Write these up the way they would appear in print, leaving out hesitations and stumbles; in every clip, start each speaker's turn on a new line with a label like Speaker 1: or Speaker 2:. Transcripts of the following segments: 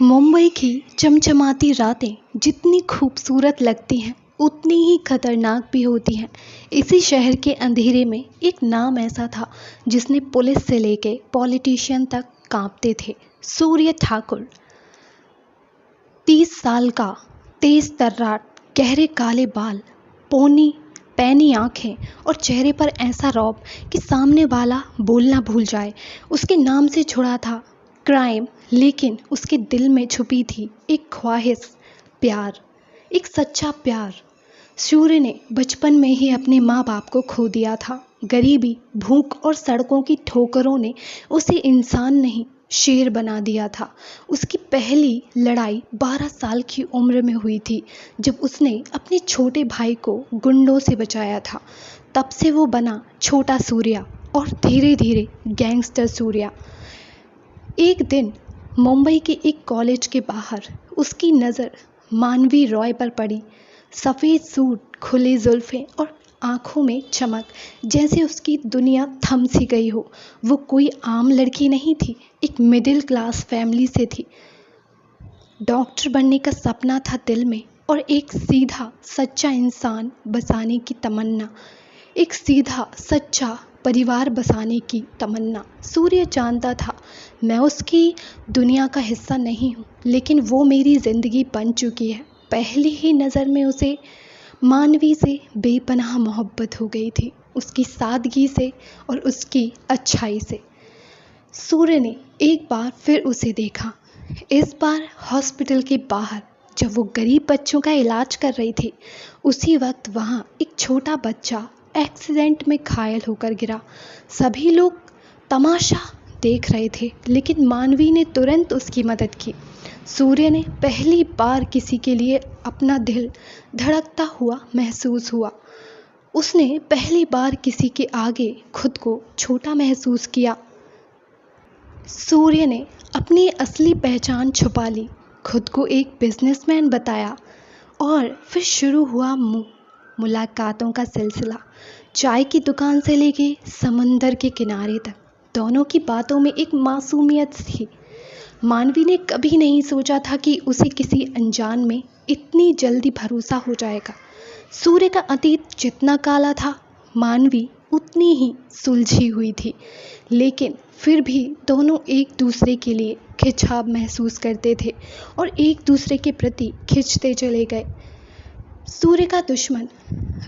Speaker 1: मुंबई की चमचमाती रातें जितनी खूबसूरत लगती हैं उतनी ही खतरनाक भी होती हैं। इसी शहर के अंधेरे में एक नाम ऐसा था जिसने पुलिस से लेके पॉलिटिशियन तक कांपते थे। सूर्य ठाकुर। 30 साल का, तेज तर्राट, गहरे काले बाल, पैनी आंखें और चेहरे पर ऐसा रौब कि सामने वाला बोलना भूल जाए। उसके नाम से जुड़ा था क्राइम, लेकिन उसके दिल में छुपी थी एक ख्वाहिश, प्यार, एक सच्चा प्यार। सूर्य ने बचपन में ही अपने माँ बाप को खो दिया था। गरीबी, भूख और सड़कों की ठोकरों ने उसे इंसान नहीं, शेर बना दिया था। उसकी पहली लड़ाई 12 साल की उम्र में हुई थी, जब उसने अपने छोटे भाई को गुंडों से बचाया था। तब से वो बना छोटा सूर्या और धीरे धीरे गैंगस्टर सूर्या। एक दिन मुंबई के एक कॉलेज के बाहर उसकी नज़र मानवी रॉय पर पड़ी। सफ़ेद सूट, खुली जुल्फ़ें और आंखों में चमक, जैसे उसकी दुनिया थम सी गई हो। वो कोई आम लड़की नहीं थी, एक मिडिल क्लास फैमिली से थी। डॉक्टर बनने का सपना था दिल में और एक सीधा सच्चा इंसान बसाने की तमन्ना, एक सीधा सच्चा परिवार बसाने की तमन्ना। सूर्य जानता था मैं उसकी दुनिया का हिस्सा नहीं हूँ, लेकिन वो मेरी ज़िंदगी बन चुकी है। पहली ही नज़र में उसे मानवी से बेपनाह मोहब्बत हो गई थी, उसकी सादगी से और उसकी अच्छाई से। सूर्य ने एक बार फिर उसे देखा, इस बार हॉस्पिटल के बाहर, जब वो गरीब बच्चों का इलाज कर रही थी। उसी वक्त वहाँ एक छोटा बच्चा एक्सीडेंट में घायल होकर गिरा। सभी लोग तमाशा देख रहे थे, लेकिन मानवी ने तुरंत उसकी मदद की। सूर्य ने पहली बार किसी के लिए अपना दिल धड़कता हुआ महसूस हुआ। उसने पहली बार किसी के आगे खुद को छोटा महसूस किया। सूर्य ने अपनी असली पहचान छुपा ली, खुद को एक बिजनेसमैन बताया और फिर शुरू हुआ मुलाकातों का सिलसिला। चाय की दुकान से लेके समंदर के किनारे तक, दोनों की बातों में एक मासूमियत थी। मानवी ने कभी नहीं सोचा था कि उसे किसी अनजान में इतनी जल्दी भरोसा हो जाएगा। सूर्य का अतीत जितना काला था, मानवी उतनी ही सुलझी हुई थी, लेकिन फिर भी दोनों एक दूसरे के लिए खिंचाव महसूस करते थे और एक दूसरे के प्रति खिंचते चले गए। सूर्य का दुश्मन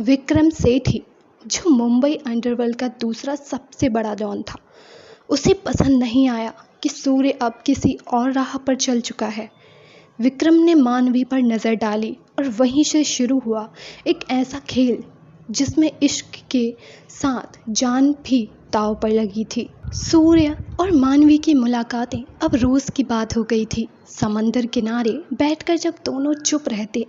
Speaker 1: विक्रम सेठी, जो मुंबई अंडरवर्ल्ड का दूसरा सबसे बड़ा डॉन था, उसे पसंद नहीं आया कि सूर्य अब किसी और राह पर चल चुका है। विक्रम ने मानवी पर नज़र डाली और वहीं से शुरू हुआ एक ऐसा खेल जिसमें इश्क के साथ जान भी दांव पर लगी थी। सूर्य और मानवी की मुलाकातें अब रोज़ की बात हो गई थी। समंदर किनारे बैठकर जब दोनों चुप रहते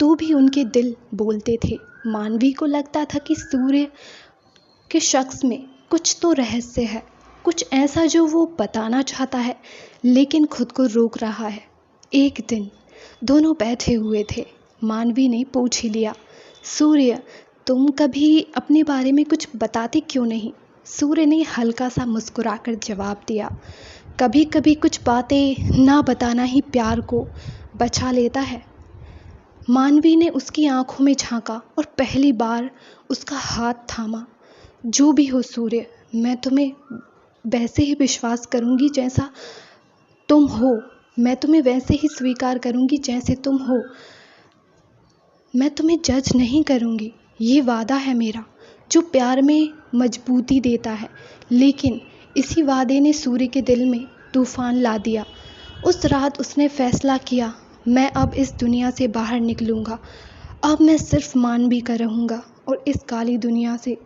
Speaker 1: तो भी उनके दिल बोलते थे। मानवी को लगता था कि सूर्य के शख्स में कुछ तो रहस्य है, कुछ ऐसा जो वो बताना चाहता है लेकिन खुद को रोक रहा है। एक दिन दोनों बैठे हुए थे। मानवी ने पूछ ही लिया, सूर्य, तुम कभी अपने बारे में कुछ बताते क्यों नहीं? सूर्य ने हल्का सा मुस्कुराकर जवाब दिया, कभी कभी कुछ बातें ना बताना ही प्यार को बचा लेता है। मानवी ने उसकी आंखों में झांका और पहली बार उसका हाथ थामा। जो भी हो सूर्य, मैं तुम्हें वैसे ही विश्वास करूंगी जैसा तुम हो, मैं तुम्हें वैसे ही स्वीकार करूंगी जैसे तुम हो। मैं तुम्हें जज नहीं करूंगी, ये वादा है मेरा, जो प्यार में मजबूती देता है। लेकिन इसी वादे ने सूर्य के दिल में तूफान ला दिया। उस रात उसने फैसला किया, मैं अब इस दुनिया से बाहर निकलूंगा। अब मैं सिर्फ मानवी का रहूंगा और इस काली दुनिया से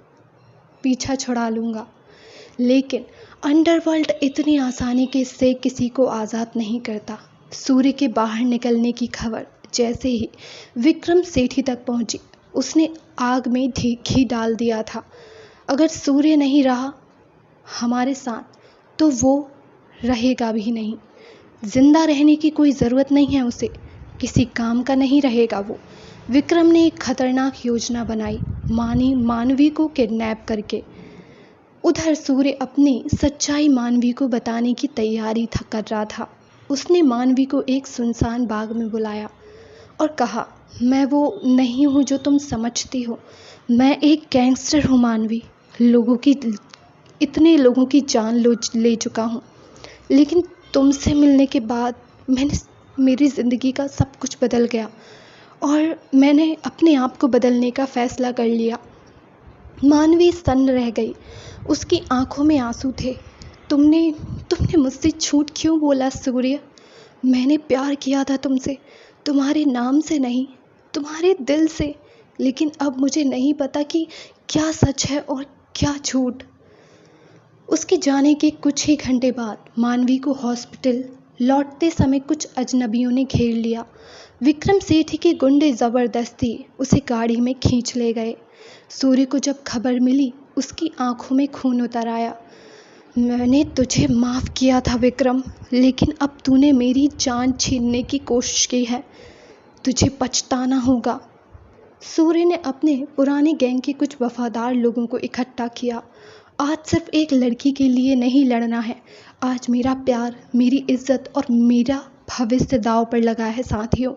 Speaker 1: पीछा छुड़ा लूंगा। लेकिन अंडरवर्ल्ड इतनी आसानी से किसी को आज़ाद नहीं करता। सूर्य के बाहर निकलने की खबर जैसे ही विक्रम सेठी तक पहुंची, उसने आग में घी डाल दिया था। अगर सूर्य नहीं रहा हमारे साथ तो वो रहेगा भी नहीं। जिंदा रहने की कोई ज़रूरत नहीं है उसे, किसी काम का नहीं रहेगा वो। विक्रम ने एक खतरनाक योजना बनाई, मानवी को किडनैप करके। उधर सूर्य अपनी सच्चाई मानवी को बताने की तैयारी कर रहा था। उसने मानवी को एक सुनसान बाग में बुलाया और कहा, मैं वो नहीं हूँ जो तुम समझती हो। मैं एक गैंगस्टर हूँ मानवी। इतने लोगों की जान ले चुका हूँ, लेकिन तुमसे मिलने के बाद मेरी ज़िंदगी का सब कुछ बदल गया और मैंने अपने आप को बदलने का फ़ैसला कर लिया। मानवी सन्न रह गई। उसकी आंखों में आंसू थे। तुमने मुझसे झूठ क्यों बोला सूर्य? मैंने प्यार किया था तुमसे, तुम्हारे नाम से नहीं, तुम्हारे दिल से। लेकिन अब मुझे नहीं पता कि क्या सच है और क्या झूठ। उसके जाने के कुछ ही घंटे बाद मानवी को हॉस्पिटल लौटते समय कुछ अजनबियों ने घेर लिया। विक्रम सेठी के गुंडे ज़बरदस्ती उसे गाड़ी में खींच ले गए। सूर्य को जब खबर मिली, उसकी आंखों में खून उतर आया। मैंने तुझे माफ़ किया था विक्रम, लेकिन अब तूने मेरी जान छीनने की कोशिश की है। तुझे पछताना होगा। सूर्य ने अपने पुराने गैंग के कुछ वफादार लोगों को इकट्ठा किया। आज सिर्फ एक लड़की के लिए नहीं लड़ना है। आज मेरा प्यार, मेरी इज्जत और मेरा भविष्य दांव पर लगा है साथियों।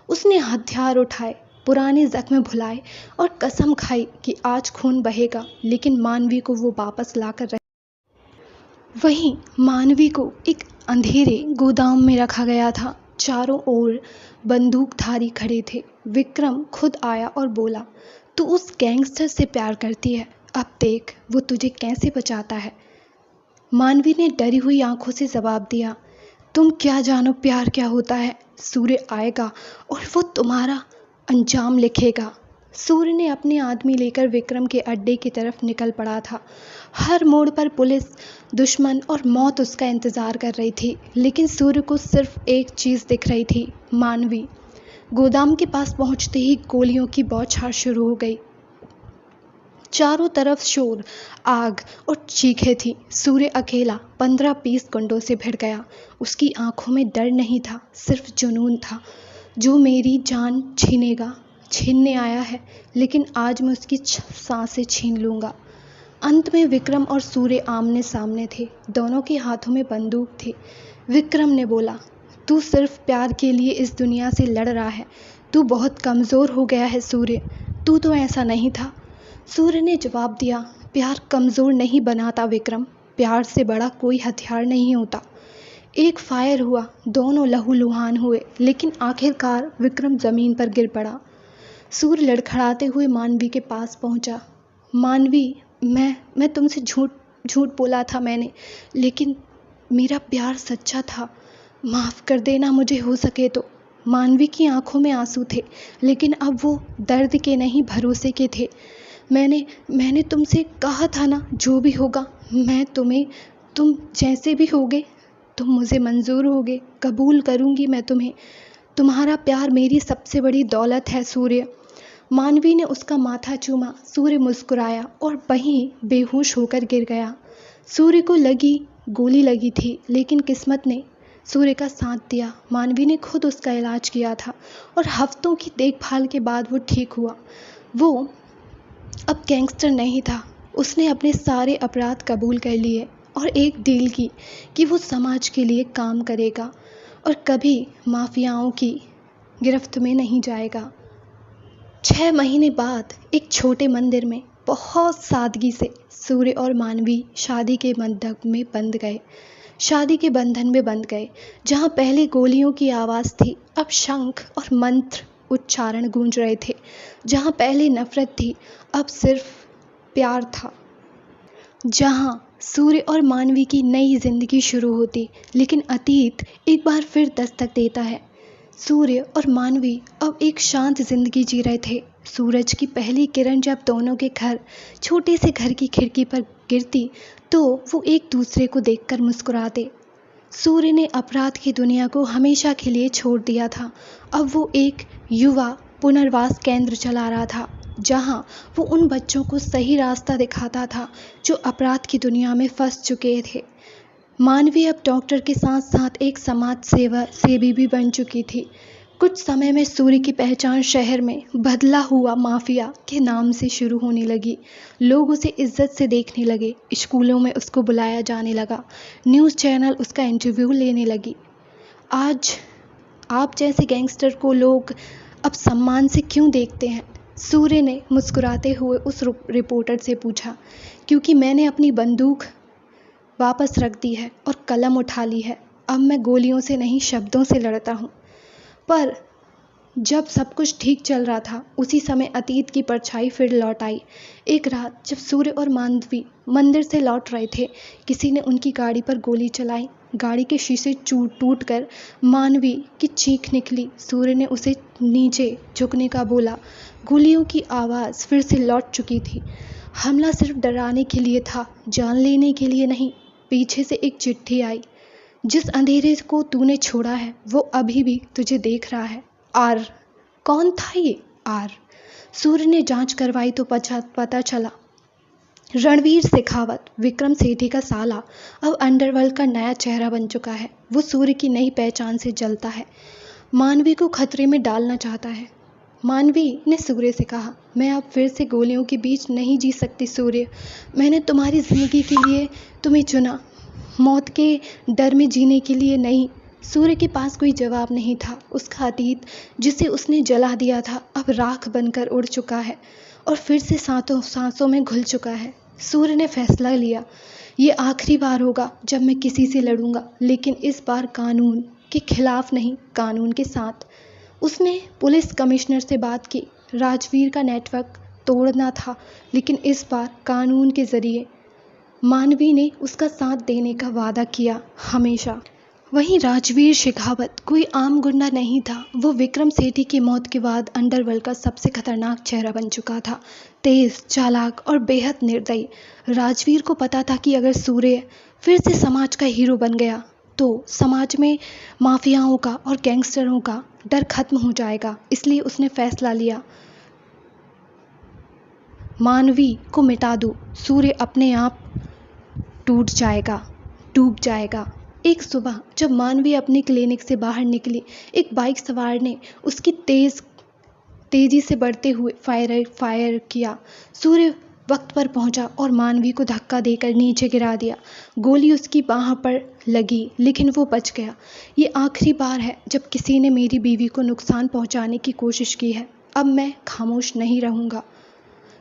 Speaker 1: उसने हथियार उठाए, पुराने जख्म भुलाए और कसम खाई कि आज खून बहेगा, लेकिन मानवी को वो वापस लाकर वहीं मानवी को एक अंधेरे गोदाम में रखा गया था। चारों ओर बंदूकधारी खड़े थे। विक्रम खुद आया और बोला, तू उस गैंगस्टर से प्यार करती है, अब देख वो तुझे कैसे बचाता है। मानवी ने डरी हुई आंखों से जवाब दिया, तुम क्या जानो प्यार क्या होता है। सूर्य आएगा और वो तुम्हारा अंजाम लिखेगा। सूर्य ने अपने आदमी लेकर विक्रम के अड्डे की तरफ निकल पड़ा था। हर मोड़ पर पुलिस, दुश्मन और मौत उसका इंतज़ार कर रही थी, लेकिन सूर्य को सिर्फ एक चीज़ दिख रही थी, मानवी। गोदाम के पास पहुंचते ही गोलियों की बौछार शुरू हो गई। चारों तरफ शोर, आग और चीखें थी। सूर्य अकेला 15-20 गुंडों से भिड़ गया। उसकी आंखों में डर नहीं था, सिर्फ जुनून था। जो मेरी जान छीनने आया है, लेकिन आज मैं उसकी सांसें छीन लूँगा। अंत में विक्रम और सूर्य आमने सामने थे। दोनों के हाथों में बंदूक थी। विक्रम ने बोला, तू सिर्फ प्यार के लिए इस दुनिया से लड़ रहा है। तू बहुत कमज़ोर हो गया है सूर्य, तू तो ऐसा नहीं था। सूर्य ने जवाब दिया, प्यार कमज़ोर नहीं बनाता विक्रम, प्यार से बड़ा कोई हथियार नहीं होता। एक फायर हुआ, दोनों लहूलुहान हुए, लेकिन आखिरकार विक्रम ज़मीन पर गिर पड़ा। सूर्य लड़खड़ाते हुए मानवी के पास पहुंचा। मानवी, मैं तुमसे झूठ बोला था मैंने, लेकिन मेरा प्यार सच्चा था। माफ़ कर देना मुझे हो सके तो। मानवी की आंखों में आंसू थे, लेकिन अब वो दर्द के नहीं भरोसे के थे। मैंने तुमसे कहा था ना, जो भी होगा तुम जैसे भी होगे, तुम मुझे मंजूर होगे, कबूल करूँगी मैं तुम्हें। तुम्हारा प्यार मेरी सबसे बड़ी दौलत है सूर्य। मानवी ने उसका माथा चूमा। सूर्य मुस्कुराया और वहीं बेहोश होकर गिर गया। सूर्य को गोली लगी थी, लेकिन किस्मत ने सूर्य का साथ दिया। मानवी ने खुद उसका इलाज किया था और हफ्तों की देखभाल के बाद वो ठीक हुआ। वो अब गैंगस्टर नहीं था। उसने अपने सारे अपराध कबूल कर लिए और एक डील की कि वो समाज के लिए काम करेगा और कभी माफियाओं की गिरफ्त में नहीं जाएगा। 6 महीने बाद एक छोटे मंदिर में बहुत सादगी से सूर्य और मानवी शादी के बंधन में बंध गए। जहाँ पहले गोलियों की आवाज़ थी, अब शंख और मंत्र उच्चारण गूंज रहे थे। जहाँ पहले नफरत थी, अब सिर्फ प्यार था। जहाँ सूर्य और मानवी की नई जिंदगी शुरू होती, लेकिन अतीत एक बार फिर दस्तक देता है। सूर्य और मानवी अब एक शांत जिंदगी जी रहे थे। सूरज की पहली किरण जब दोनों के छोटे से घर की खिड़की पर गिरती, तो वो एक दूसरे को देखकर मुस्कुराते। सूर्य ने अपराध की दुनिया को हमेशा के लिए छोड़ दिया था। अब वो एक युवा पुनर्वास केंद्र चला रहा था, जहां वो उन बच्चों को सही रास्ता दिखाता था जो अपराध की दुनिया में फंस चुके थे। मानवी अब डॉक्टर के साथ साथ एक समाज सेवी भी बन चुकी थी। कुछ समय में सूर्य की पहचान शहर में बदला हुआ माफिया के नाम से शुरू होने लगी। लोग उसे इज्जत से देखने लगे, स्कूलों में उसको बुलाया जाने लगा, न्यूज़ चैनल उसका इंटरव्यू लेने लगी। आज आप जैसे गैंगस्टर को लोग अब सम्मान से क्यों देखते हैं? सूर्य ने मुस्कुराते हुए उस रिपोर्टर से पूछा। क्योंकि मैंने अपनी बंदूक वापस रख दी है और कलम उठा ली है। अब मैं गोलियों से नहीं, शब्दों से लड़ता हूँ। पर जब सब कुछ ठीक चल रहा था, उसी समय अतीत की परछाई फिर लौट आई। एक रात जब सूर्य और मानवी मंदिर से लौट रहे थे, किसी ने उनकी गाड़ी पर गोली चलाई। गाड़ी के शीशे टूट कर मानवी की चीख निकली। सूर्य ने उसे नीचे झुकने का बोला। गोलियों की आवाज़ फिर से लौट चुकी थी। हमला सिर्फ डराने के लिए था, जान लेने के लिए नहीं। पीछे से एक चिट्ठी आई। जिस अंधेरे को तूने छोड़ा है वो अभी भी तुझे देख रहा है। आर। कौन था ये आर? सूर्य ने जांच करवाई तो पता चला रणवीर शेखावत, विक्रम सेठी का साला, अब अंडरवर्ल्ड का नया चेहरा बन चुका है। वो सूर्य की नई पहचान से जलता है, मानवी को खतरे में डालना चाहता है। मानवी ने सूर्य से कहा, मैं अब फिर से गोलियों के बीच नहीं जी सकती सूर्य। मैंने तुम्हारी जिंदगी के लिए तुम्हें चुना, मौत के डर में जीने के लिए नहीं। सूर्य के पास कोई जवाब नहीं था। उसका अतीत जिसे उसने जला दिया था अब राख बनकर उड़ चुका है और फिर से सांसों में घुल चुका है। सूर्य ने फैसला लिया, ये आखिरी बार होगा जब मैं किसी से लड़ूंगा, लेकिन इस बार कानून के खिलाफ नहीं, कानून के साथ। उसने पुलिस कमिश्नर से बात की। राजवीर का नेटवर्क तोड़ना था, लेकिन इस बार कानून के जरिए। मानवी ने उसका साथ देने का वादा किया, हमेशा। वहीं राजवीर शेखावत कोई आम गुंडा नहीं था। वो विक्रम सेठी की मौत के बाद अंडरवर्ल्ड का सबसे खतरनाक चेहरा बन चुका था। तेज, चालाक और बेहद निर्दयी। राजवीर को पता था कि अगर सूर्य फिर से समाज का हीरो बन गया तो समाज में माफियाओं का और गैंगस्टरों का डर खत्म हो जाएगा। इसलिए उसने फैसला लिया, मानवी को मिटा दो, सूर्य अपने आप टूट जाएगा, डूब जाएगा। एक सुबह जब मानवी अपनी क्लिनिक से बाहर निकली, एक बाइक सवार ने उसकी तेजी से बढ़ते हुए फायर किया। सूर्य वक्त पर पहुंचा और मानवी को धक्का देकर नीचे गिरा दिया। गोली उसकी बाह पर लगी, लेकिन वो बच गया। ये आखिरी बार है जब किसी ने मेरी बीवी को नुकसान पहुंचाने की कोशिश की है। अब मैं खामोश नहीं रहूँगा।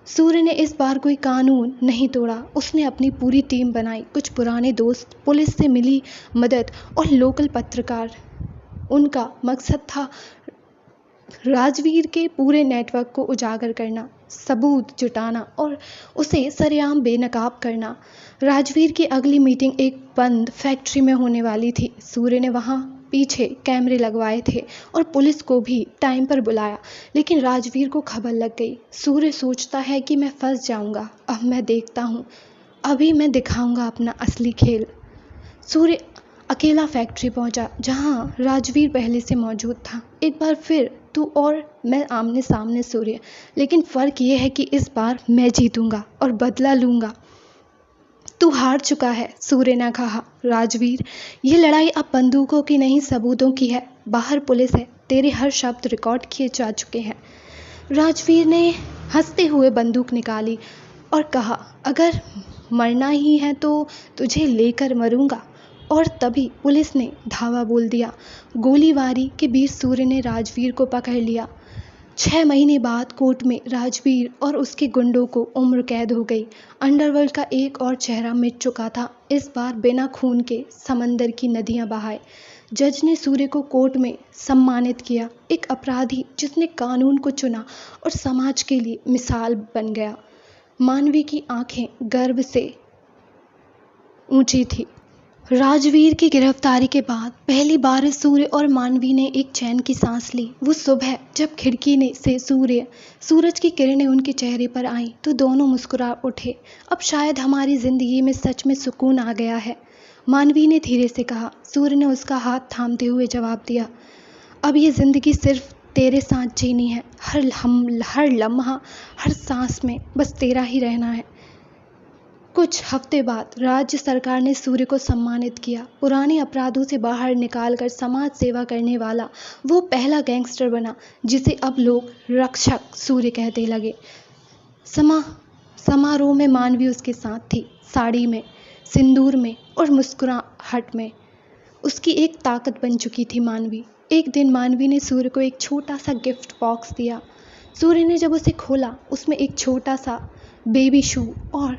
Speaker 1: सूर्य ने इस बार कोई कानून नहीं तोड़ा। उसने अपनी पूरी टीम बनाई, कुछ पुराने दोस्त, पुलिस से मिली मदद और लोकल पत्रकार। उनका मकसद था राजवीर के पूरे नेटवर्क को उजागर करना, सबूत जुटाना और उसे सरेआम बेनकाब करना। राजवीर की अगली मीटिंग एक बंद फैक्ट्री में होने वाली थी। सूर्य ने वहां पीछे कैमरे लगवाए थे और पुलिस को भी टाइम पर बुलाया, लेकिन राजवीर को खबर लग गई। सूर्य सोचता है कि मैं फंस जाऊंगा। अब मैं देखता हूँ, अभी मैं दिखाऊंगा अपना असली खेल। सूर्य अकेला फैक्ट्री पहुंचा जहां राजवीर पहले से मौजूद था। एक बार फिर तू और मैं आमने सामने सूर्य, लेकिन फ़र्क ये है कि इस बार मैं जीतूंगा और बदला लूंगा। तू हार चुका है, सूर्य ने कहा। राजवीर, ये लड़ाई अब बंदूकों की नहीं, सबूतों की है। बाहर पुलिस है, तेरे हर शब्द रिकॉर्ड किए जा चुके हैं। राजवीर ने हंसते हुए बंदूक निकाली और कहा, अगर मरना ही है तो तुझे लेकर मरूंगा। और तभी पुलिस ने धावा बोल दिया। गोलीबारी के बीच सूर्य ने राजवीर को पकड़ लिया। 6 महीने बाद कोर्ट में राजवीर और उसके गुंडों को उम्र कैद हो गई। अंडरवर्ल्ड का एक और चेहरा मिट चुका था, इस बार बिना खून के समंदर की नदियां बहाए। जज ने सूर्य को कोर्ट में सम्मानित किया, एक अपराधी जिसने कानून को चुना और समाज के लिए मिसाल बन गया। मानवी की आंखें गर्व से ऊंची थी। राजवीर की गिरफ्तारी के बाद पहली बार सूर्य और मानवी ने एक चैन की सांस ली। वो सुबह जब खिड़की ने से सूरज की किरणें उनके चेहरे पर आईं तो दोनों मुस्कुरा उठे। अब शायद हमारी जिंदगी में सच में सुकून आ गया है, मानवी ने धीरे से कहा। सूर्य ने उसका हाथ थामते हुए जवाब दिया, अब ये जिंदगी सिर्फ तेरे साथ जीनी है। हर लम्हा, हर सांस में बस तेरा ही रहना है। कुछ हफ्ते बाद राज्य सरकार ने सूर्य को सम्मानित किया। पुराने अपराधों से बाहर निकालकर समाज सेवा करने वाला वो पहला गैंगस्टर बना जिसे अब लोग रक्षक सूर्य कहते लगे। समारोह में मानवी उसके साथ थी, साड़ी में, सिंदूर में और मुस्कुराहट में। उसकी एक ताकत बन चुकी थी मानवी। एक दिन मानवी ने सूर्य को एक छोटा सा गिफ्ट बॉक्स दिया। सूर्य ने जब उसे खोला, उसमें एक छोटा सा बेबी शू और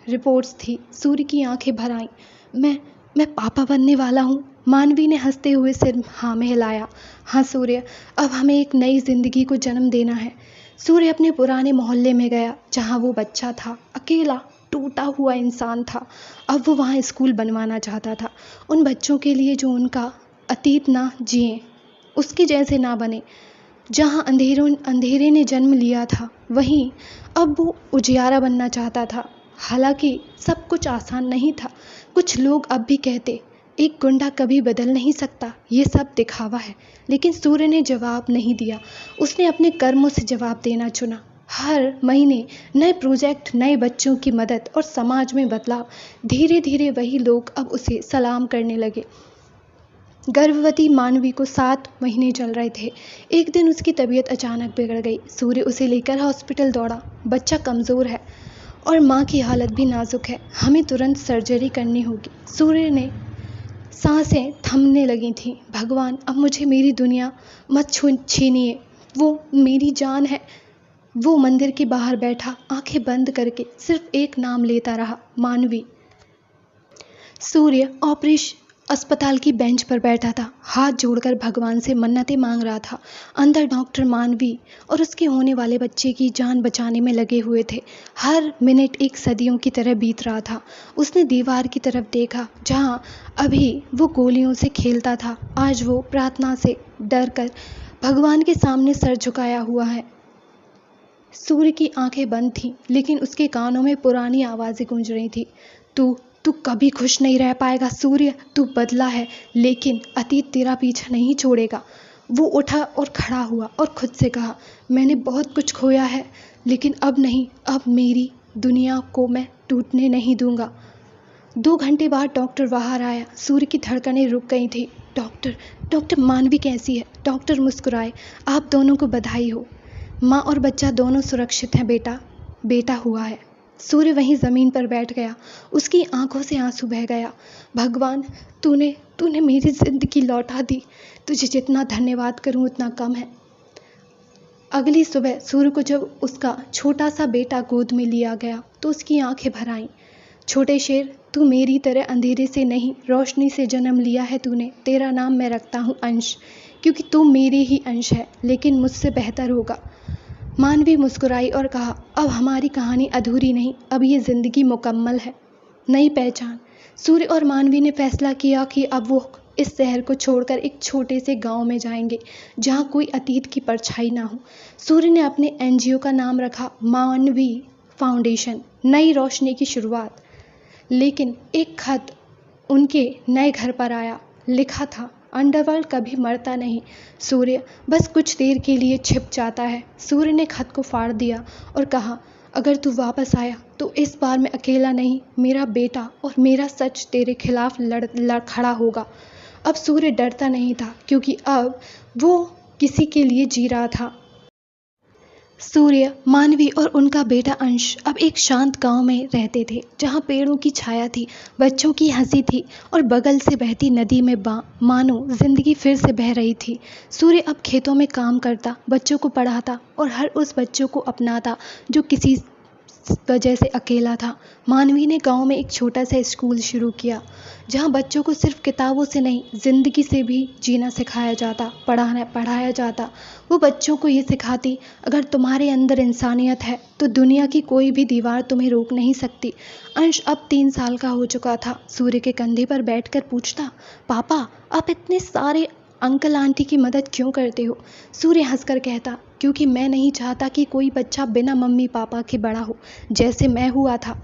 Speaker 1: रिपोर्ट्स थी। सूर्य की आंखें भर आईं। मैं पापा बनने वाला हूँ। मानवी ने हंसते हुए सिर हाँ में हिलाया। हाँ सूर्य, अब हमें एक नई जिंदगी को जन्म देना है। सूर्य अपने पुराने मोहल्ले में गया जहाँ वो बच्चा था, अकेला टूटा हुआ इंसान था। अब वो वहाँ स्कूल बनवाना चाहता था, उन बच्चों के लिए जो उनका अतीत ना जिए, उसके जैसे ना बने। जहाँ अंधेरे ने जन्म लिया था, वहीं अब वो उजियारा बनना चाहता था। हालांकि सब कुछ आसान नहीं था। कुछ लोग अब भी कहते, एक गुंडा कभी बदल नहीं सकता, ये सब दिखावा है। लेकिन सूर्य ने जवाब नहीं दिया। उसने अपने कर्मों से जवाब देना चुना। हर महीने नए प्रोजेक्ट, नए बच्चों की मदद और समाज में बदलाव। धीरे धीरे वही लोग अब उसे सलाम करने लगे। गर्भवती मानवी को 7 महीने चल रहे थे। एक दिन उसकी तबीयत अचानक बिगड़ गई। सूर्य उसे लेकर हॉस्पिटल दौड़ा। बच्चा कमज़ोर है और माँ की हालत भी नाजुक है। हमें तुरंत सर्जरी करनी होगी। सूर्य ने सांसें थमने लगी थीं। भगवान, अब मुझे मेरी दुनिया मत छीनिए, वो मेरी जान है। वो मंदिर के बाहर बैठा, आंखें बंद करके सिर्फ एक नाम लेता रहा, मानवी। सूर्य ऑपरेशन अस्पताल की बेंच पर बैठा था, हाथ जोड़कर भगवान से मन्नतें मांग रहा था। अंदर डॉक्टर मानवी और उसके होने वाले बच्चे की जान बचाने में लगे हुए थे। हर मिनट एक सदियों की तरह बीत रहा था। उसने दीवार की तरफ देखा जहां अभी वो गोलियों से खेलता था। आज वो प्रार्थना से डर कर भगवान के सामने सर झुकाया हुआ है। सूर्य की आंखें बंद थीं, लेकिन उसके कानों में पुरानी आवाज़ें गूंज रही थी। तू तू कभी खुश नहीं रह पाएगा सूर्य। तू बदला है, लेकिन अतीत तेरा पीछा नहीं छोड़ेगा। वो उठा और खड़ा हुआ और खुद से कहा, मैंने बहुत कुछ खोया है, लेकिन अब नहीं। अब मेरी दुनिया को मैं टूटने नहीं दूंगा। 2 घंटे बाद डॉक्टर बाहर आया। सूर्य की धड़कनें रुक गई थी। डॉक्टर मानवी कैसी है? डॉक्टर मुस्कुराए। आप दोनों को बधाई हो। माँ और बच्चा दोनों सुरक्षित हैं बेटा। बेटा हुआ है। सूर्य वहीं ज़मीन पर बैठ गया। उसकी आंखों से आंसू बह गया। भगवान, तूने मेरी ज़िंदगी लौटा दी। तुझे जितना धन्यवाद करूं उतना कम है। अगली सुबह सूर्य को जब उसका छोटा सा बेटा गोद में लिया गया तो उसकी आंखें भर आईं। छोटे शेर, तू मेरी तरह अंधेरे से नहीं, रोशनी से जन्म लिया है तूने। तेरा नाम मैं रखता हूँ अंश, क्योंकि तू मेरे ही अंश है, लेकिन मुझसे बेहतर होगा। मानवी मुस्कुराई और कहा, अब हमारी कहानी अधूरी नहीं, अब ये ज़िंदगी मुकम्मल है। नई पहचान। सूर्य और मानवी ने फैसला किया कि अब वो इस शहर को छोड़कर एक छोटे से गांव में जाएंगे जहां कोई अतीत की परछाई ना हो। सूर्य ने अपने एनजीओ का नाम रखा मानवी फाउंडेशन, नई रोशनी की शुरुआत। लेकिन एक खत उनके नए घर पर आया। लिखा था, अंडरवर्ल्ड कभी मरता नहीं, सूर्य बस कुछ देर के लिए छिप जाता है। सूर्य ने खत को फाड़ दिया और कहा, अगर तू वापस आया तो इस बार मैं अकेला नहीं, मेरा बेटा और मेरा सच तेरे खिलाफ लड़ खड़ा होगा। अब सूर्य डरता नहीं था, क्योंकि अब वो किसी के लिए जी रहा था। सूर्य, मानवी और उनका बेटा अंश अब एक शांत गांव में रहते थे, जहां पेड़ों की छाया थी, बच्चों की हंसी थी और बगल से बहती नदी में मानो जिंदगी फिर से बह रही थी। सूर्य अब खेतों में काम करता, बच्चों को पढ़ाता और हर उस बच्चों को अपनाता जो किसी वजह से अकेला था। मानवी ने गांव में एक छोटा सा स्कूल शुरू किया, जहां बच्चों को सिर्फ किताबों से नहीं, जिंदगी से भी जीना सिखाया जाता, पढ़ाया जाता। वो बच्चों को ये सिखाती, अगर तुम्हारे अंदर इंसानियत है तो दुनिया की कोई भी दीवार तुम्हें रोक नहीं सकती। अंश अब 3 साल का हो चुका था। सूर्य के कंधे पर बैठकर पूछता, पापा, आप इतने सारे अंकल आंटी की मदद क्यों करते हो? सूर्य हंसकर कहता, क्योंकि मैं नहीं चाहता कि कोई बच्चा बिना मम्मी पापा के बड़ा हो, जैसे मैं हुआ था।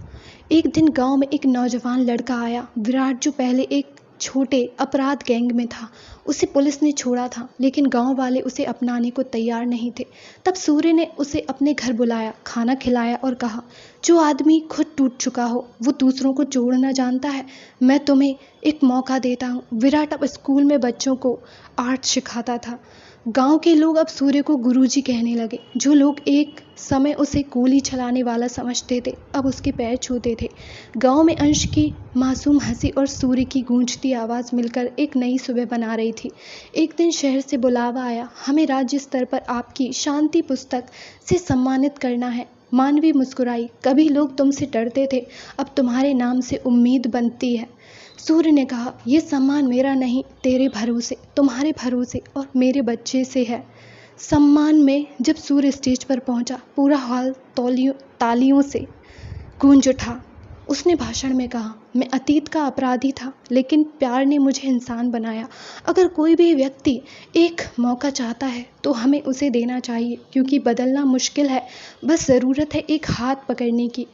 Speaker 1: एक दिन गांव में एक नौजवान लड़का आया, विराट, जो पहले एक छोटे अपराध गैंग में था। उसे पुलिस ने छोड़ा था, लेकिन गांव वाले उसे अपनाने को तैयार नहीं थे। तब सूर्य ने उसे अपने घर बुलाया, खाना खिलाया और कहा, जो आदमी खुद टूट चुका हो वो दूसरों को जोड़ना जानता है। मैं तुम्हें एक मौका देता हूँ। विराट अब स्कूल में बच्चों को आर्ट सिखाता था। गांव के लोग अब सूर्य को गुरुजी कहने लगे। जो लोग एक समय उसे गोली चलाने वाला समझते थे, अब उसके पैर छूते थे। गांव में अंश की मासूम हंसी और सूर्य की गूंजती आवाज़ मिलकर एक नई सुबह बना रही थी। एक दिन शहर से बुलावा आया, हमें राज्य स्तर पर आपकी शांति पुस्तक से सम्मानित करना है। मानवी मुस्कुराई, कभी लोग तुमसे डरते थे, अब तुम्हारे नाम से उम्मीद बनती है। सूर्य ने कहा, यह सम्मान मेरा नहीं, तेरे भरोसे, तुम्हारे भरोसे और मेरे बच्चे से है। सम्मान में जब सूर्य स्टेज पर पहुंचा, पूरा हॉल तालियों से गूंज उठा। उसने भाषण में कहा, मैं अतीत का अपराधी था, लेकिन प्यार ने मुझे इंसान बनाया। अगर कोई भी व्यक्ति एक मौका चाहता है तो हमें उसे देना चाहिए, क्योंकि बदलना मुश्किल है, बस ज़रूरत है एक हाथ पकड़ने की।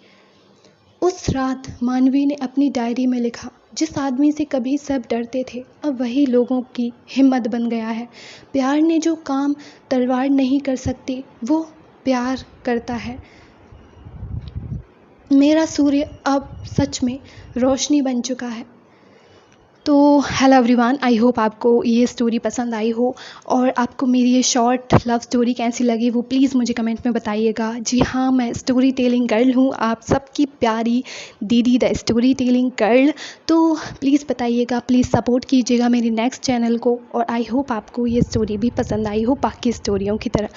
Speaker 1: उस रात मानवी ने अपनी डायरी में लिखा, जिस आदमी से कभी सब डरते थे, अब वही लोगों की हिम्मत बन गया है। प्यार ने जो काम तलवार नहीं कर सकती, वो प्यार करता है। मेरा सूर्य अब सच में रोशनी बन चुका है। तो हेलो एवरीवन, आई होप आपको ये स्टोरी पसंद आई हो, और आपको मेरी ये शॉर्ट लव स्टोरी कैसी लगी वो प्लीज़ मुझे कमेंट में बताइएगा। जी हाँ, मैं स्टोरी टेलिंग गर्ल हूँ, आप सबकी प्यारी दीदी द स्टोरी टेलिंग गर्ल। तो प्लीज़ बताइएगा, प्लीज़ सपोर्ट कीजिएगा मेरी नेक्स्ट चैनल को, और आई होप आपको ये स्टोरी भी पसंद आई हो बाकी स्टोरियों की तरह।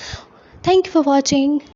Speaker 1: Thank you for watching.